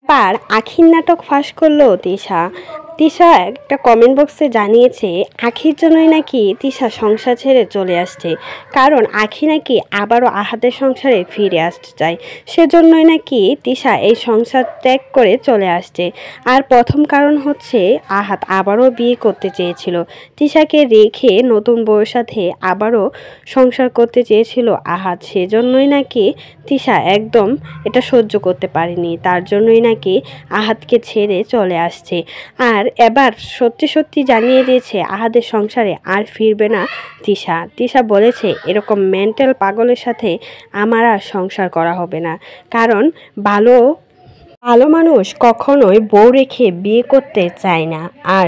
এবার আখির নাটক ফাঁস করলো তিশা। তিশা একটা কমেন্ট বক্সে জানিয়েছে আখির জন্যই নাকি তিশা সংসার ছেড়ে চলে আসছে, কারণ আখি নাকি আবারও আহাদের সংসারে ফিরে আসতে চায়। সেজন্যই নাকি তিশা এই সংসার ত্যাগ করে চলে আসছে। আর প্রথম কারণ হচ্ছে আহাদ আবারও বিয়ে করতে চেয়েছিল, তিশাকে রেখে নতুন বউয়ের সাথে আবারও সংসার করতে চেয়েছিল আহাদ। সেজন্যই নাকি তিশা একদম এটা সহ্য করতে পারেনি, তার জন্যই নাকি আহাদকে ছেড়ে চলে আসছে। আর এবার সত্যি সত্যি জানিয়ে দিয়েছে আহাদের সংসারে আর ফিরবে না তিশা। তিশা বলেছে এরকম মেন্টাল পাগলের সাথে আমার আর সংসার করা হবে না, কারণ ভালো ভালো মানুষ কখনোই বউ রেখে বিয়ে করতে চায় না। আর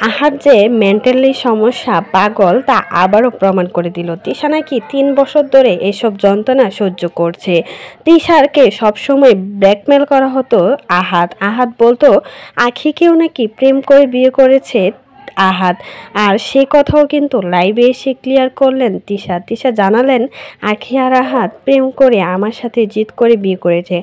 আহাদ যে মেন্টালি সমস্যা পাগল তা আবারও প্রমাণ করে দিল। তিশা নাকি 3 বছর ধরে এসব যন্ত্রণা সহ্য করছে। তিশাকে সবসময় ব্ল্যাকমেল করা হতো আহাদ বলতো আখিকেও নাকি প্রেম করে বিয়ে করেছে আহাদ। আর সে কথাও কিন্তু লাইভে এসে ক্লিয়ার করলেন তিশা জানালেন আখি আর আহাদ প্রেম করে আমার সাথে জিদ করে বিয়ে করেছে।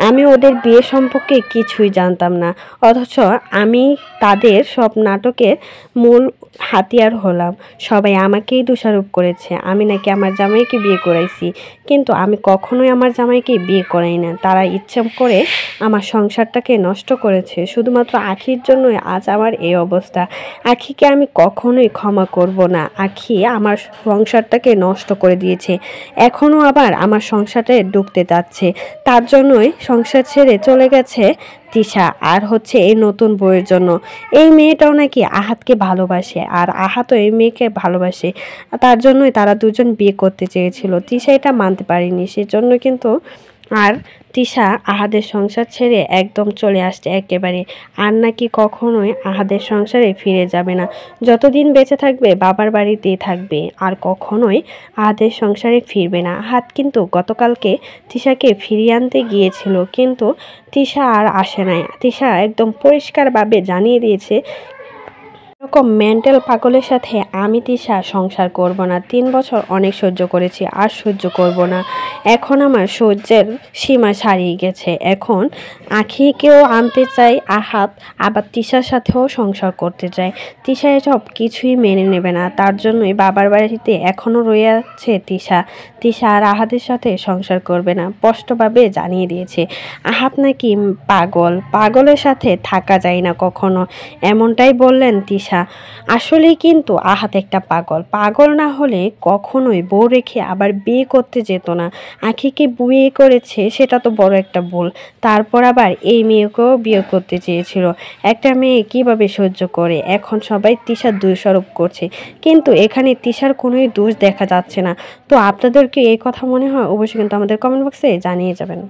আমি ওদের বিয়ে সম্পর্কে কিছুই জানতাম না, অথচ আমি তাদের সব নাটকের মূল হাতিয়ার হলাম। সবাই আমাকেই দোষারোপ করেছে আমি নাকি আমার জামাইকে বিয়ে করাইছি, কিন্তু আমি কখনোই আমার জামাইকে বিয়ে করাই না। তারা ইচ্ছা করে আমার সংসারটাকে নষ্ট করেছে, শুধুমাত্র আখির জন্যই আজ আমার এই অবস্থা। আখিকে আমি কখনোই ক্ষমা করব না। আখি আমার সংসারটাকে নষ্ট করে দিয়েছে, এখনও আবার আমার সংসারে ঢুকতে যাচ্ছে। তার জন্যই সংসার ছেড়ে চলে গেছে তিশা, আর হচ্ছে এই নতুন বউয়ের জন্য। এই মেয়েটাও নাকি আহাদকে ভালোবাসে, আর আহাদও এই মেয়েকে ভালোবাসে। তার জন্যই তারা দুজন বিয়ে করতে চেয়েছিল। তিশা এটা মানতে পারেনি, সেজন্য কিন্তু আর তিশা আহাদের সংসার ছেড়ে একদম চলে আসছে একেবারে। আর নাকি কখনোই আহাদের সংসারে ফিরে যাবে না, যতদিন বেঁচে থাকবে বাবার বাড়িতেই থাকবে, আর কখনোই আহাদের সংসারে ফিরবে না। আহাদ কিন্তু গতকালকে তিশাকে ফিরিয়ে আনতে গিয়েছিল, কিন্তু তিশা আর আসে নাই। তিশা একদম পরিষ্কারভাবে জানিয়ে দিয়েছে এরকম মেন্টাল পাগলের সাথে আমি তিশা সংসার করব না। 3 বছর অনেক সহ্য করেছি, আর সহ্য করব না। এখন আমার সহ্যের সীমা ছাড়িয়ে গেছে। এখন আখিকেও আনতে চাই আহাদ, আবার তিশার সাথেও সংসার করতে চাই। তিশা এসব কিছুই মেনে নেবে না, তার জন্যই বাবার বাড়িতে এখনও রয়ে আছে তিশা আর আহাদের সাথে সংসার করবে না, স্পষ্টভাবে জানিয়ে দিয়েছে। আহাদ নাকি পাগলের সাথে থাকা যায় না কখনো, এমনটাই বললেন তিশা। আসলেই কিন্তু আহাদ একটা পাগল না হলে কখনোই বউ রেখে আবার বিয়ে করতে যেত না। আখিকে বিয়ে করেছে সেটা তো বড় একটা ভুল, তারপর আবার এই মেয়েকেও বিয়ে করতে চেয়েছিল। একটা মেয়ে কিভাবে সহ্য করে? এখন সবাই তিশার দোষারোপ করছে, কিন্তু এখানে তিশার কোনোই দোষ দেখা যাচ্ছে না। তো আপনাদেরকে এই কথা মনে হয় অবশ্যই কিন্তু আমাদের কমেন্ট বক্সে জানিয়ে যাবেন।